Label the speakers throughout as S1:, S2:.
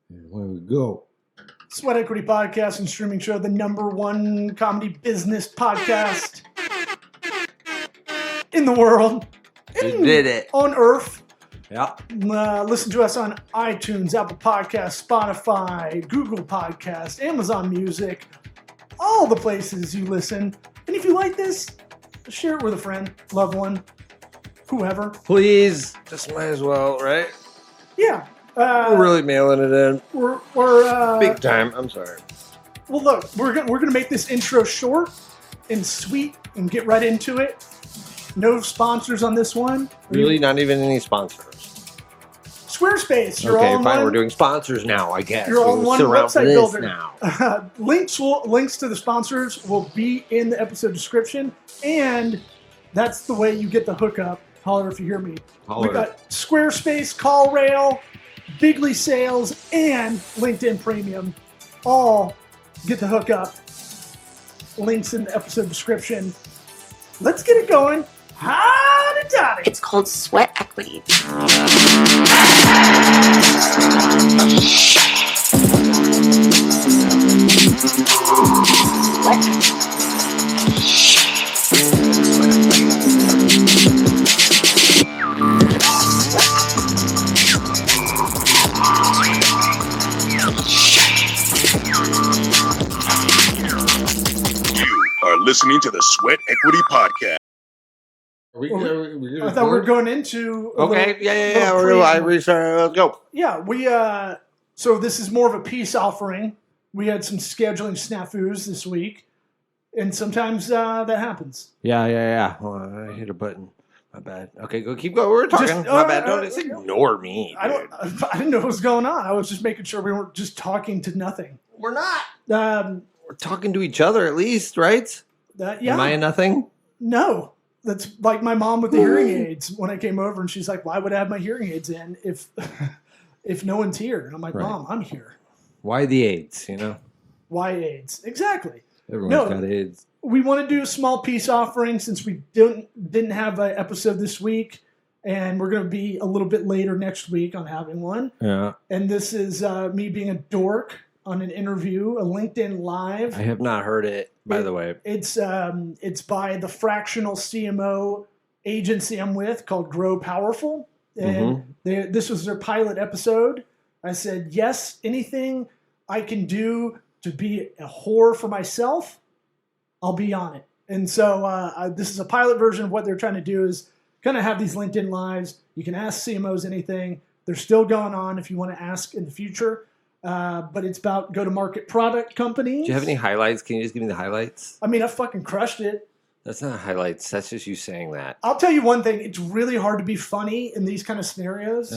S1: Where we go?
S2: Sweat Equity Podcast and streaming show, the #1 comedy business podcast in the world.
S1: We did it.
S2: On Earth.
S1: Yeah.
S2: Listen to us on iTunes, Apple Podcasts, Spotify, Google Podcasts, Amazon Music, all the places you listen. And if you like this, share it with a friend, loved one, whoever.
S1: Please. Just might as well, right?
S2: Yeah.
S1: We're really mailing it in.
S2: We're
S1: Big time. I'm sorry.
S2: Well, look, we're gonna make this intro short and sweet and get right into it. No sponsors on this one.
S1: Really, not even any sponsors.
S2: Squarespace. You're
S1: Okay,
S2: all
S1: fine.
S2: one,
S1: We're doing sponsors now, I guess.
S2: You're all one website builder.
S1: Now.
S2: Links to the sponsors will be in the episode description, and that's the way you get the hookup. Holler if you hear me.
S1: Holler.
S2: We got Squarespace, CallRail, Bigly Sales, and LinkedIn Premium. All get the hookup. Links in the episode description. Let's get it going. Howdy dotty.
S3: It's called sweat equity.
S4: Listening to the Sweat Equity Podcast.
S2: I thought we were going into
S1: Okay, yeah. Let's go.
S2: Yeah, so this is more of a peace offering. We had some scheduling snafus this week, and sometimes that happens.
S1: Yeah. Oh, I hit a button. My bad. Okay, go. Keep going. We're talking. My bad. Don't just ignore me.
S2: I didn't know what was going on. I was just making sure we weren't just talking to nothing.
S1: We're not. We're talking to each other at least, right?
S2: Yeah.
S1: Am I a nothing?
S2: No. That's like my mom with the hearing aids when I came over, and she's like, why would I have my hearing aids in if no one's here? And I'm like,
S1: Right.
S2: Mom, I'm here.
S1: Why the AIDS, you know?
S2: Why AIDS? Exactly.
S1: Everyone's got AIDS.
S2: We want to do a small peace offering since we didn't have an episode this week, and we're going to be a little bit later next week on having one.
S1: Yeah.
S2: And this is me being a dork on an interview, a LinkedIn Live.
S1: I have not heard it, by the way.
S2: It's by the fractional CMO agency I'm with called Grow Powerful. And this was their pilot episode. I said, yes, anything I can do to be a whore for myself, I'll be on it. And so this is a pilot version of what they're trying to do is kind of have these LinkedIn Lives. You can ask CMOs anything. They're still going on if you want to ask in the future. But it's about go-to-market product companies.
S1: Do you have any highlights? Can you just give me the highlights?
S2: I mean, I fucking crushed it.
S1: That's not highlights. That's just you saying that.
S2: I'll tell you one thing. It's really hard to be funny in these kind of scenarios,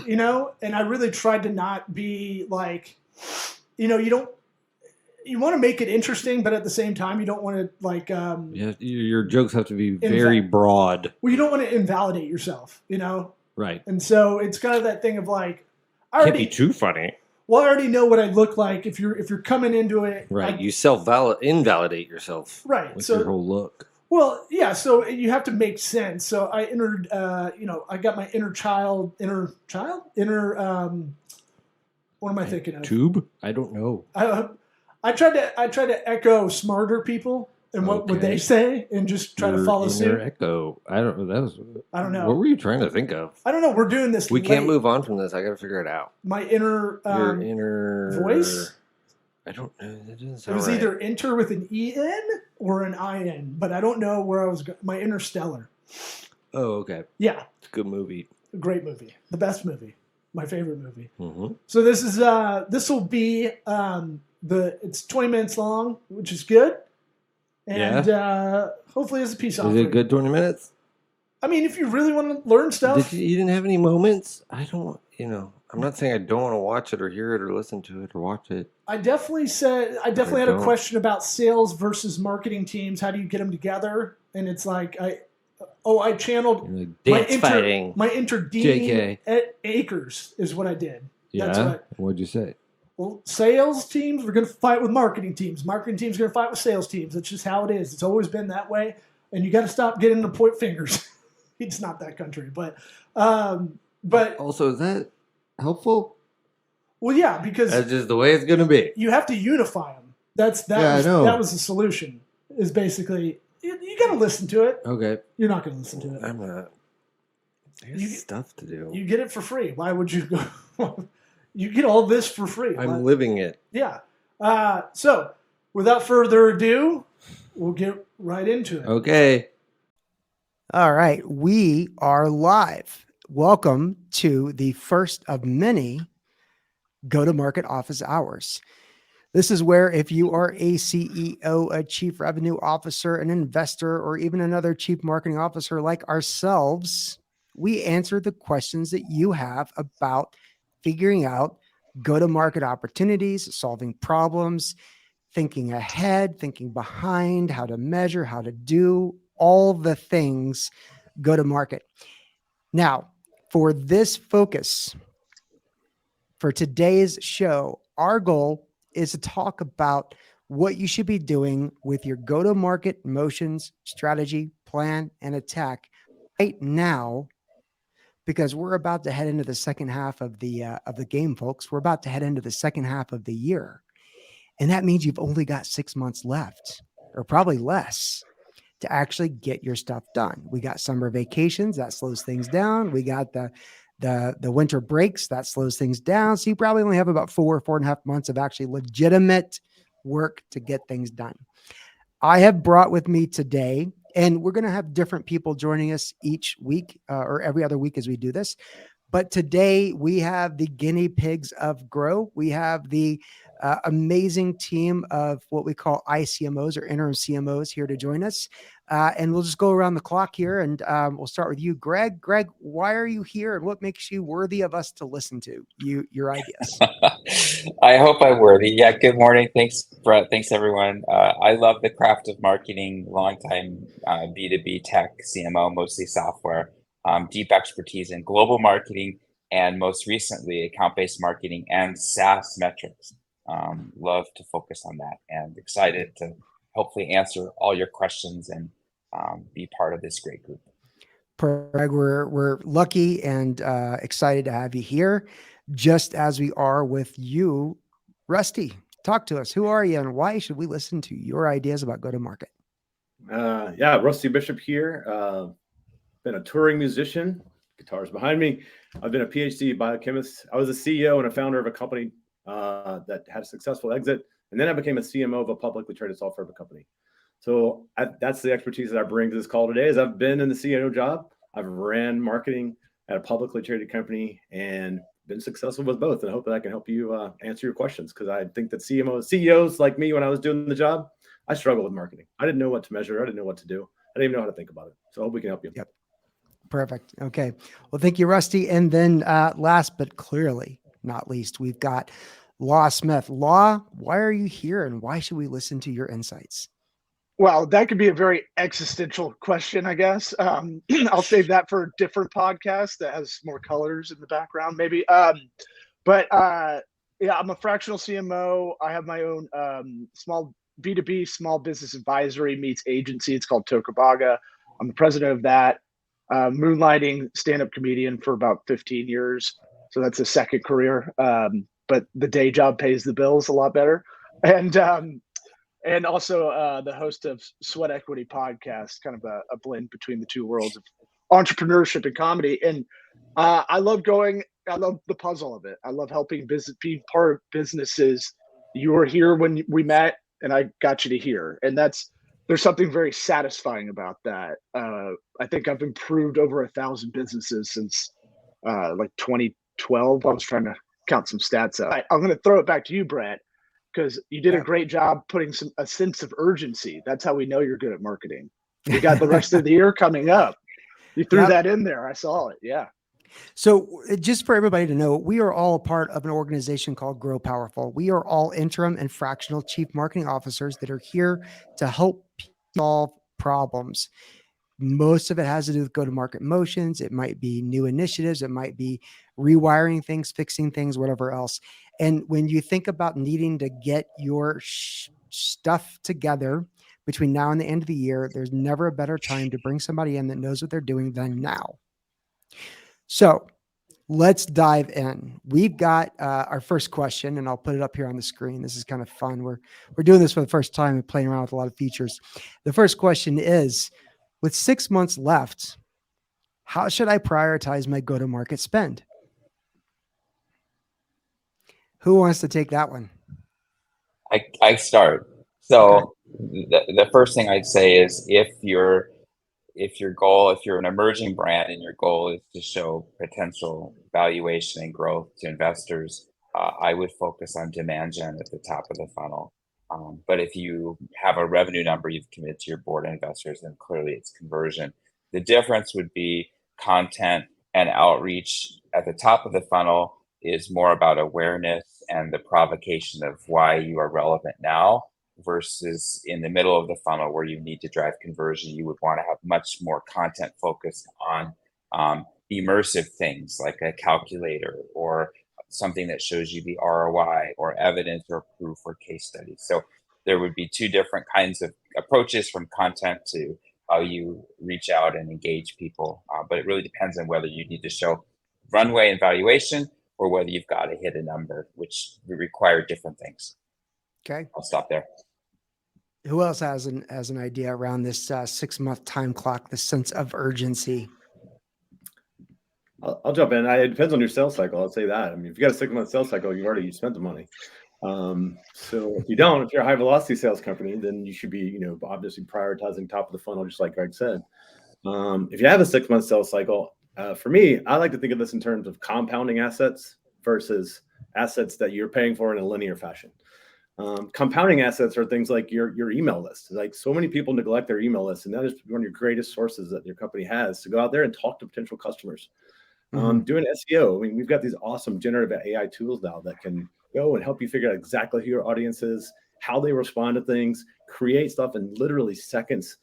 S2: you know? And I really tried to not be like, you know, you want to make it interesting, but at the same time, you don't want to like...
S1: your jokes have to be very broad.
S2: Well, you don't want to invalidate yourself, you know?
S1: Right.
S2: And so it's kind of that thing of like...
S1: Can't be too funny.
S2: Well, I already know what I look like if you're coming into it.
S1: Right. You invalidate yourself.
S2: Right.
S1: With
S2: so
S1: your whole look.
S2: Well, yeah. So you have to make sense. So I entered. I got my inner. What am I thinking of?
S1: Tube? I don't know.
S2: I tried to echo smarter people and what would they say, and just try to follow suit.
S1: Echo. I don't know.
S2: I don't know.
S1: What were you trying to think of?
S2: I don't know. We're doing this.
S1: We can't move on from this. I got to figure it out.
S2: My inner.
S1: Your inner
S2: voice.
S1: I don't know. That doesn't
S2: it
S1: sound
S2: was
S1: right.
S2: either enter with an en or an in, but I don't know where I was. My Interstellar.
S1: Oh, okay.
S2: Yeah.
S1: It's a good movie.
S2: A great movie. The best movie. My favorite movie.
S1: Mm-hmm.
S2: So this will be it's 20 minutes long, which is good. And hopefully it's a peace offering.
S1: Is it a good 20 minutes?
S2: I mean, if you really want to learn stuff.
S1: You didn't have any moments? I don't, I'm not saying I don't want to watch it or hear it or listen to it or watch it.
S2: I definitely had a question about sales versus marketing teams. How do you get them together? And it's like, I channeled
S1: like dance fighting.
S2: My Dean at Acres is what I did.
S1: Yeah? What'd you say?
S2: Well, sales teams, we're going to fight with marketing teams. Marketing teams are going to fight with sales teams. That's just how it is. It's always been that way. And you got to stop getting to point fingers. It's not that country. But
S1: also, is that helpful?
S2: Well, yeah, because
S1: That's just the way it's going to be.
S2: you have to unify them. That was the solution. Is basically you got to listen to it.
S1: Okay.
S2: You're not going to listen to it.
S1: I'm not. There's stuff to do.
S2: You get it for free. Why would you go? You get all this for free.
S1: I'm living it.
S2: Yeah. So, without further ado, we'll get right into it.
S1: Okay.
S3: All right. We are live. Welcome to the first of many go-to-market office hours. This is where if you are a CEO, a chief revenue officer, an investor, or even another chief marketing officer like ourselves, we answer the questions that you have about figuring out go-to-market opportunities, solving problems, thinking ahead, thinking behind, how to measure, how to do all the things go-to-market. Now, for this focus, for today's show, our goal is to talk about what you should be doing with your go-to-market motions, strategy, plan, and attack right now, because we're about to head into the second half of the game, folks. We're about to head into the second half of the year. And that means you've only got 6 months left, or probably less, to actually get your stuff done. We got summer vacations, that slows things down. We got the winter breaks, that slows things down. So you probably only have about 4.5 months of actually legitimate work to get things done. I have brought with me today, and we're going to have different people joining us each week or every other week as we do this. But today we have the guinea pigs of Grow. We have the amazing team of what we call ICMOs or interim CMOs here to join us. And we'll just go around the clock here, and we'll start with you, Greg. Greg, why are you here, and what makes you worthy of us to listen to your ideas?
S5: I hope I'm worthy. Yeah. Good morning. Thanks, Brett. Thanks, everyone. I love the craft of marketing, longtime B2B tech CMO, mostly software, deep expertise in global marketing, and most recently, account-based marketing and SaaS metrics. Love to focus on that, and excited to hopefully answer all your questions and be part of this great group.
S3: Greg, we're lucky and excited to have you here, just as we are with you, Rusty. Talk to us. Who are you, and why should we listen to your ideas about go-to-market?
S6: Yeah, Rusty Bishop here. Been a touring musician. Guitars behind me. I've been a PhD biochemist. I was a CEO and a founder of a company that had a successful exit, and then I became a CMO of a publicly traded software company. So that's the expertise that I bring to this call today. Is I've been in the CEO job. I've ran marketing at a publicly traded company and been successful with both. And I hope that I can help you answer your questions, because I think that CEOs like me, when I was doing the job, I struggled with marketing. I didn't know what to measure. I didn't know what to do. I didn't even know how to think about it. So I hope we can help you.
S3: Yep. Perfect. Okay. Well, thank you, Rusty. And then last but clearly not least, we've got Law Smith. Law, why are you here, and why should we listen to your insights?
S7: Well, that could be a very existential question, I guess. I'll save that for a different podcast that has more colors in the background, maybe. But yeah, I'm a fractional CMO. I have my own small B2B small business advisory meets agency. It's called Tokabaga. I'm the president of that. Moonlighting stand-up comedian for about 15 years. So that's a second career. But the day job pays the bills a lot better. And also the host of Sweat Equity Podcast, kind of a blend between the two worlds of entrepreneurship and comedy. And I love the puzzle of it. I love helping being part of businesses. You were here when we met, and I got you to here. And there's something very satisfying about that. I think I've improved over 1,000 businesses since like 2012. I was trying to count some stats out. I'm going to throw it back to you, Brett, because you did a great job putting a sense of urgency. That's how we know you're good at marketing. We got the rest of the year coming up. You threw that in there. I saw it. Yeah.
S3: So just for everybody to know, we are all a part of an organization called Grow Powerful. We are all interim and fractional chief marketing officers that are here to help solve problems. Most of it has to do with go-to-market motions. It might be new initiatives. It might be rewiring things, fixing things, whatever else. And when you think about needing to get your stuff together between now and the end of the year, there's never a better time to bring somebody in that knows what they're doing than now. So let's dive in. We've got our first question, and I'll put it up here on the screen. This is kind of fun. We're doing this for the first time and playing around with a lot of features. The first question is, with 6 months left, how should I prioritize my go-to-market spend? Who wants to take that one?
S5: I start. So the first thing I'd say is if you're an emerging brand and your goal is to show potential valuation and growth to investors, I would focus on demand gen at the top of the funnel. But if you have a revenue number you've committed to your board and investors, then clearly it's conversion. The difference would be content and outreach at the top of the funnel is more about awareness and the provocation of why you are relevant now, versus in the middle of the funnel where you need to drive conversion. You would want to have much more content focused on immersive things like a calculator or something that shows you the ROI or evidence or proof or case studies. So there would be two different kinds of approaches, from content to how you reach out and engage people. But it really depends on whether you need to show runway and valuation or whether you've got to hit a number, which require different things.
S3: Okay.
S5: I'll stop there.
S3: Who else has an idea around this 6 month time clock, the sense of urgency?
S6: I'll jump in. It depends on your sales cycle. I'll say that. I mean, if you got a 6 month sales cycle, you spent the money. So if you're a high velocity sales company, then you should be, obviously prioritizing top of the funnel, just like Greg said. If you have a 6 month sales cycle, for me, I like to think of this in terms of compounding assets versus assets that you're paying for in a linear fashion. Compounding assets are things like your email list. Like, so many people neglect their email list, and that is one of your greatest sources that your company has to go out there and talk to potential customers. Doing SEO. I mean, we've got these awesome generative AI tools now that can go and help you figure out exactly who your audience is, how they respond to things, create stuff in literally seconds.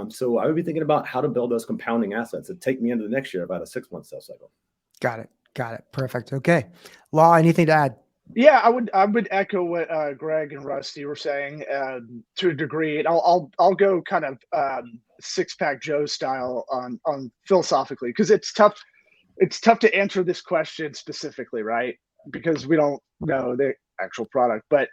S6: So I would be thinking about how to build those compounding assets that take me into the next year, about a 6 month sales cycle.
S3: Got it. Perfect. Okay. Law, anything to add?
S7: Yeah, I would echo what Greg and Rusty were saying to a degree, and I'll go kind of six pack Joe style on philosophically, because it's tough to answer this question specifically, right? Because we don't know the actual product. But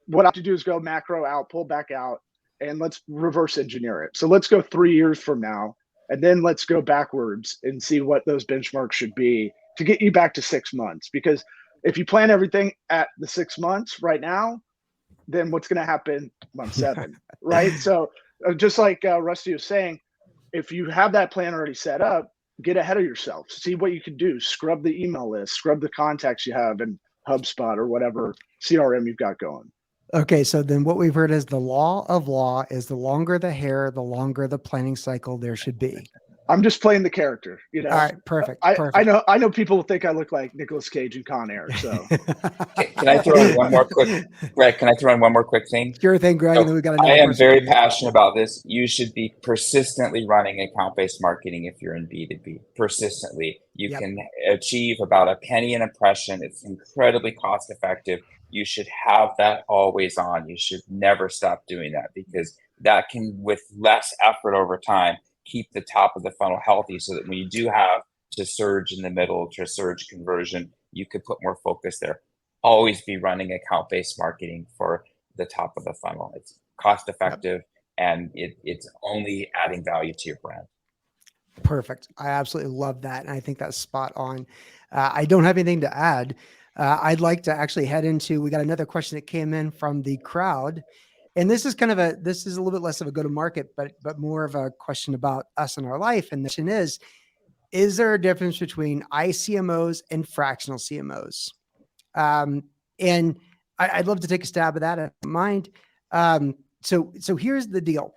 S7: what I have to do is go macro out, pull back out, and let's reverse engineer it. So let's go 3 years from now, and then let's go backwards and see what those benchmarks should be to get you back to 6 months. Because if you plan everything at the 6 months right now, then what's going to happen month 7, right? So just like Rusty was saying, if you have that plan already set up, get ahead of yourself. See what you can do. Scrub the email list, scrub the contacts you have in HubSpot or whatever CRM you've got going.
S3: Okay, so then what we've heard is the law of law is the longer the hair, the longer the planning cycle there should be.
S7: I'm just playing the character,
S3: All right, perfect.
S7: I know people think I look like Nicolas Cage in Con Air. So
S5: Can I throw in one more quick, Greg? Can I throw in one more quick thing?
S3: Sure thing, Greg.
S5: So
S3: and then we got
S5: I am very passionate about this. You should be persistently running account-based marketing if you're in B2B. Persistently, you can achieve about a penny an impression. It's incredibly cost-effective. You should have that always on. You should never stop doing that, because that can, with less effort over time, keep the top of the funnel healthy, so that when you do have to surge in the middle, to surge conversion, you could put more focus there. Always be running account-based marketing for the top of the funnel. It's cost effective, and it's only adding value to your brand.
S3: Perfect. I absolutely love that. And I think that's spot on. I don't have anything to add. I'd like to actually head into, we got another question that came in from the crowd. And this is a little bit less of a go-to-market, but more of a question about us and our life. And the question is there a difference between ICMOs and fractional CMOs? And I'd love to take a stab at that. I don't mind. So here's the deal.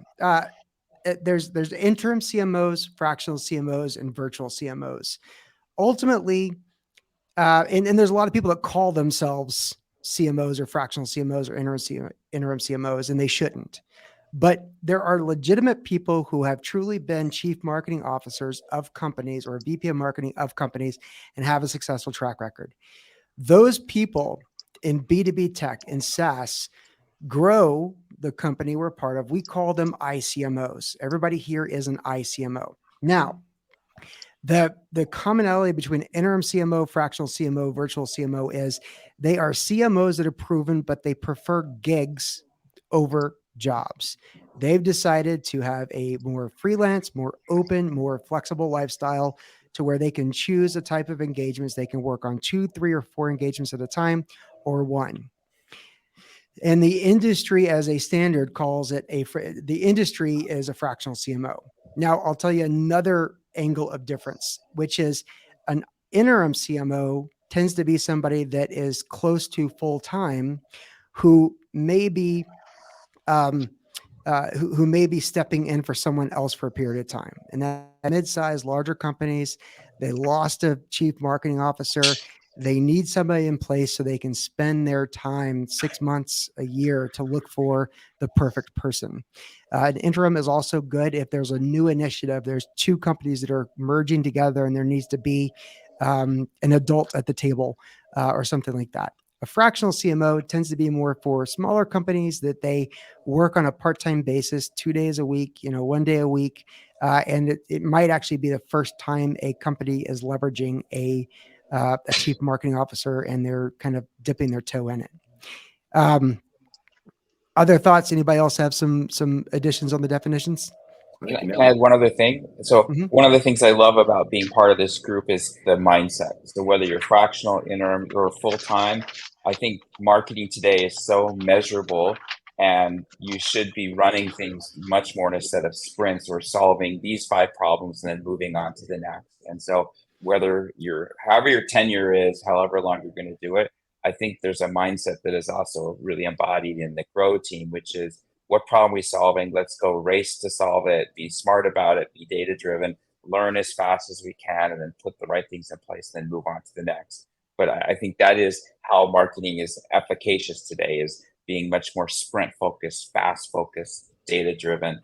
S3: There's interim CMOs, fractional CMOs, and virtual CMOs. Ultimately, and there's a lot of people that call themselves CMOs or fractional CMOs or interim CMOs, and they shouldn't. But there are legitimate people who have truly been chief marketing officers of companies or VP of marketing of companies and have a successful track record. Those people in B2B tech and SaaS grow the company we're part of. We call them ICMOs. Everybody here is an ICMO. Now, The commonality between interim CMO, fractional CMO, virtual CMO is they are CMOs that are proven, but they prefer gigs over jobs. They've decided to have a more freelance, more open, more flexible lifestyle to where they can choose a type of engagements. They can work on 2, 3, or 4 engagements at a time or one. And the industry as a standard calls it the industry is a fractional CMO. Now, I'll tell you another angle of difference, which is an interim CMO tends to be somebody that is close to full time, who may be who may be stepping in for someone else for a period of time. And that mid-sized, larger companies, they lost a chief marketing officer. They need somebody in place so they can spend their time 6 months, a year to look for the perfect person. An interim is also good if there's a new initiative. There's 2 companies that are merging together and there needs to be an adult at the table or something like that. A fractional CMO tends to be more for smaller companies that they work on a part-time basis, 2 days a week, 1 day a week. And it might actually be the first time a company is leveraging a chief marketing officer and they're kind of dipping their toe in it. Other thoughts? Anybody else have some additions on the definitions?
S5: Can I add one other thing? So
S3: Mhm.
S5: one of the things I love about being part of this group is the mindset. So whether you're fractional, interim, or full-time, I think marketing today is so measurable and you should be running things much more in a set of sprints or solving these 5 problems and then moving on to the next. And so whether however your tenure is, however long you're going to do it, I think there's a mindset that is also really embodied in the GROW team, which is what problem are we solving? Let's go race to solve it, be smart about it, be data driven, learn as fast as we can, and then put the right things in place, then move on to the next. But I think that is how marketing is efficacious today, is being much more sprint focused, fast focused, data driven,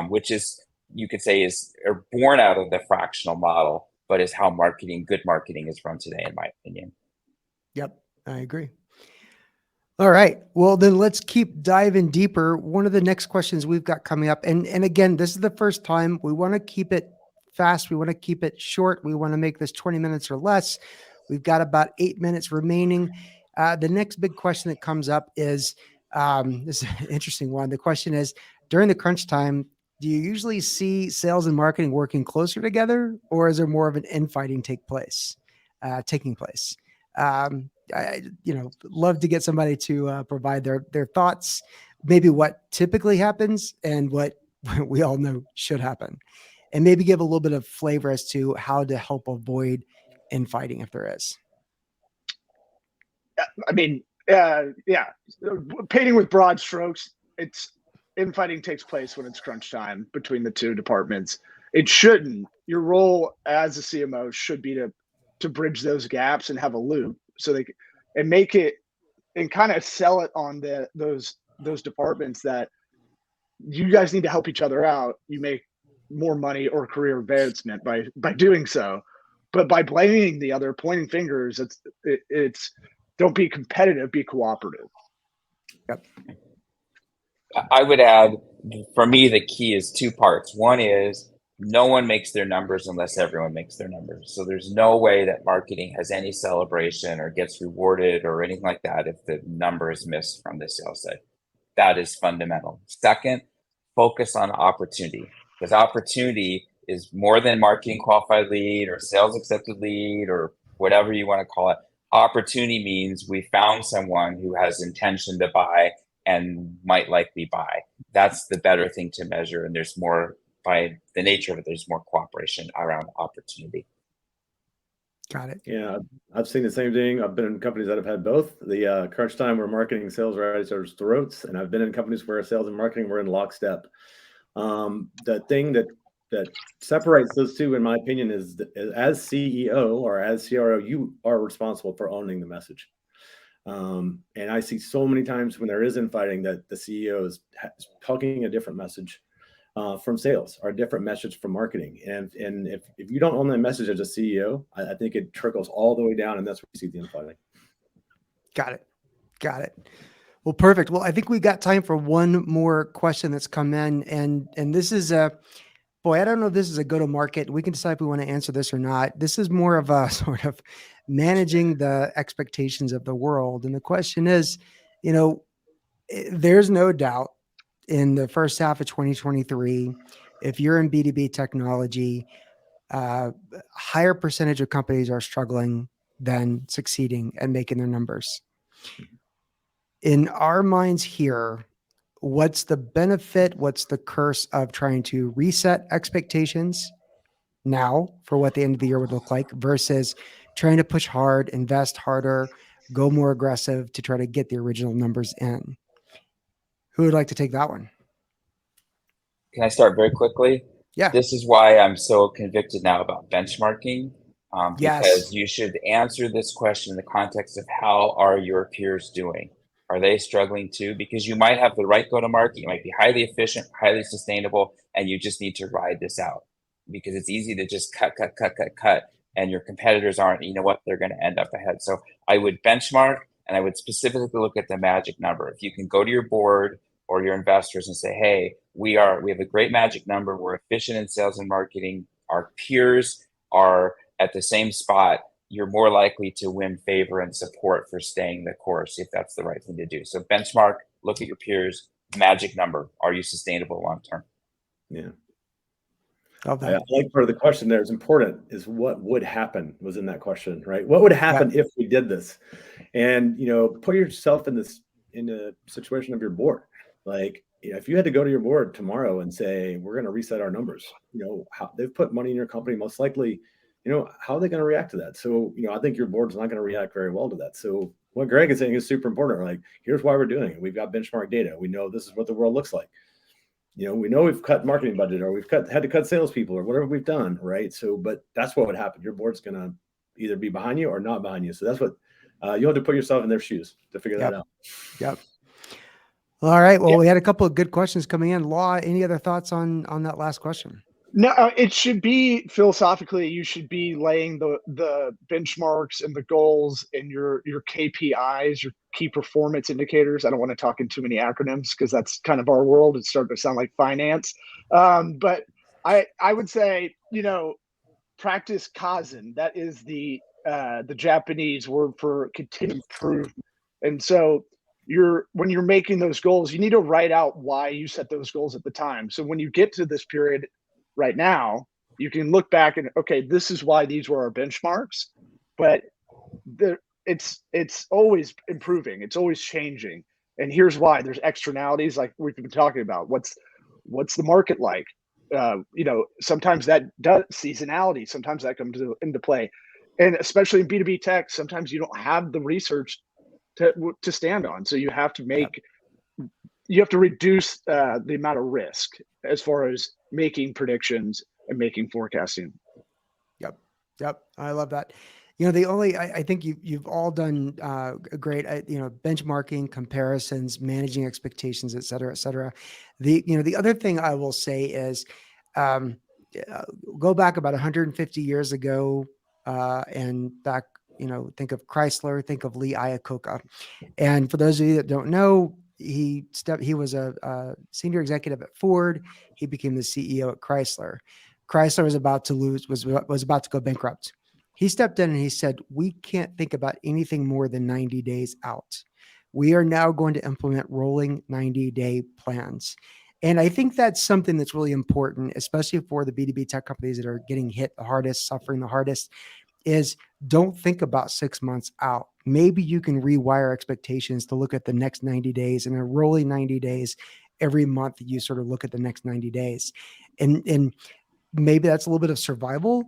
S5: which is, you could say, is born out of the fractional model, but is how good marketing is run today, in my opinion.
S3: Yep, I agree. All right. Well, then let's keep diving deeper. One of the next questions we've got coming up, and again, this is the first time. We want to keep it fast. We want to keep it short. We want to make this 20 minutes or less. We've got about 8 minutes remaining. The next big question that comes up is, this is an interesting one. The question is, during the crunch time, do you usually see sales and marketing working closer together, or is there more of an infighting taking place? I love to get somebody to provide their thoughts, maybe what typically happens and what we all know should happen, and maybe give a little bit of flavor as to how to help avoid infighting if there is.
S7: I mean, yeah, painting with broad strokes, infighting takes place when it's crunch time between the 2 departments. It shouldn't. Your role as a CMO should be to bridge those gaps and have a loop so they and make it and kind of sell it on those departments that you guys need to help each other out. You make more money or career advancement by doing so, but by blaming the other, pointing fingers, it's don't be competitive, be cooperative.
S3: Yep.
S5: I would add, for me, the key is 2 parts. One is no one makes their numbers unless everyone makes their numbers. So there's no way that marketing has any celebration or gets rewarded or anything like that if the number is missed from the sales side. That is fundamental. Second, focus on opportunity, because opportunity is more than marketing qualified lead or sales accepted lead or whatever you want to call it. Opportunity means we found someone who has intention to buy and might likely buy. That's the better thing to measure. And there's more, by the nature of it, there's more cooperation around opportunity.
S3: Got it.
S6: Yeah, I've seen the same thing. I've been in companies that have had both. The crunch time where marketing and sales are at each other's throats, and I've been in companies where sales and marketing were in lockstep. The thing that separates those 2, in my opinion, is that as CEO or as CRO, you are responsible for owning the message. And I see so many times when there is infighting that the CEO is talking a different message from sales or a different message from marketing. And if you don't own that message as a CEO, I think it trickles all the way down, and that's where you see the infighting.
S3: Got it. Well, perfect. Well, I think we got time for one more question that's come in, and this is boy, I don't know if this is a go-to-market. We can decide if we want to answer this or not. This is more of a sort of managing the expectations of the world. And the question is, there's no doubt in the first half of 2023, if you're in B2B technology, higher percentage of companies are struggling than succeeding and making their numbers. In our minds here, what's the benefit? What's the curse of trying to reset expectations now for what the end of the year would look like versus trying to push hard, invest harder, go more aggressive to try to get the original numbers in? Who would like to take that one?
S5: Can I start very quickly?
S3: Yeah.
S5: This is why I'm so convicted now about benchmarking,
S3: Yes.
S5: because you should answer this question in the context of how are your peers doing? Are they struggling too? Because you might have the right go-to-market, you might be highly efficient, highly sustainable, and you just need to ride this out because it's easy to just cut, and your competitors aren't, you know what, they're going to end up ahead. So I would benchmark, and I would specifically look at the magic number. If you can go to your board or your investors and say, hey, we have a great magic number. We're efficient in sales and marketing. Our peers are at the same spot. You're more likely to win favor and support for staying the course if that's the right thing to do. So benchmark, look at your peers, magic number. Are you sustainable long term?
S6: Yeah.
S3: Love that.
S6: I like part of the question there is important is what would happen was in that question, right? What would happen if we did this? And, put yourself in the situation of your board. Like, if you had to go to your board tomorrow and say, we're going to reset our numbers, how they've put money in your company, most likely, how are they going to react to that? So, I think your board's not going to react very well to that. So what Greg is saying is super important. Like, here's why we're doing it. We've got benchmark data. We know this is what the world looks like. We know we've cut marketing budget or we've had to cut salespeople or whatever we've done. Right. So, but that's what would happen. Your board's going to either be behind you or not behind you. So that's what you have to put yourself in their shoes to figure that out.
S3: Yep. All right. Well, we had a couple of good questions coming in. Law, any other thoughts on that last question?
S7: No, it should be philosophically, you should be laying the benchmarks and the goals and your KPIs, your key performance indicators. I don't want to talk in too many acronyms because that's kind of our world. It's starting to sound like finance. But I would say, practice kaizen. That is the Japanese word for continued improvement. And so when you're making those goals, you need to write out why you set those goals at the time. So when you get to this period right now, you can look back and, okay, this is why these were our benchmarks, but it's always improving. It's always changing. And here's why. There's externalities like we've been talking about. What's the market like? Sometimes that does seasonality. Sometimes that comes into play. And especially in B2B tech, sometimes you don't have the research to stand on. So you have to reduce the amount of risk as far as making predictions and making forecasting.
S3: Yep. I love that. I think you've all done great, benchmarking, comparisons, managing expectations, et cetera, et cetera. The other thing I will say is go back about 150 years ago and back, think of Chrysler, think of Lee Iacocca. And for those of you that don't know, he was a senior executive at Ford. He became the CEO at Chrysler. Chrysler was about to go bankrupt. He stepped in and he said, we can't think about anything more than 90 days out. We are now going to implement rolling 90-day plans. And I think that's something that's really important, especially for the B2B tech companies that are getting hit the hardest, suffering the hardest, is don't think about 6 months out. Maybe you can rewire expectations to look at the next 90 days and a rolling 90 days. Every month you sort of look at the next 90 days. And maybe that's a little bit of survival,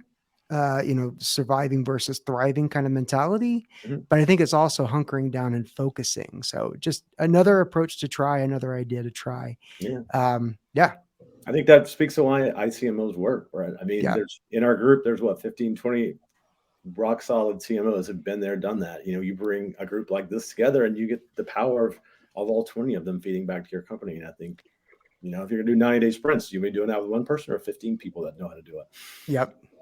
S3: surviving versus thriving kind of mentality. Mm-hmm. But I think it's also hunkering down and focusing. So just another approach to try, another idea to try.
S6: Yeah. I think that speaks to why ICMOs work, right? I mean, there's in our group, there's 15, 20 rock solid CMOs have been there, done that. You bring a group like this together and you get the power of all 20 of them feeding back to your company. And I think, if you're gonna do 90-day sprints, you may be doing that with one person or 15 people that know how to do it.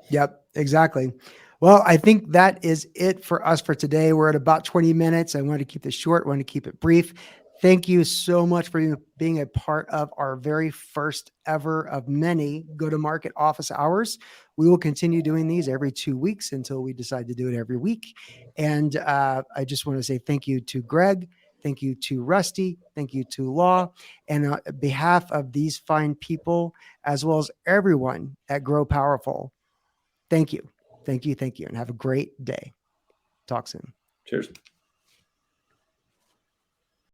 S3: Yep, exactly. Well, I think that is it for us for today. We're at about 20 minutes. I wanted to keep this short, wanted to keep it brief. Thank you so much for being a part of our very first ever of many go-to-market office hours. We will continue doing these every 2 weeks until we decide to do it every week. And I just want to say thank you to Greg. Thank you to Rusty. Thank you to Law. And on behalf of these fine people, as well as everyone at Grow Powerful, thank you. Thank you. Thank you. And have a great day. Talk soon.
S6: Cheers.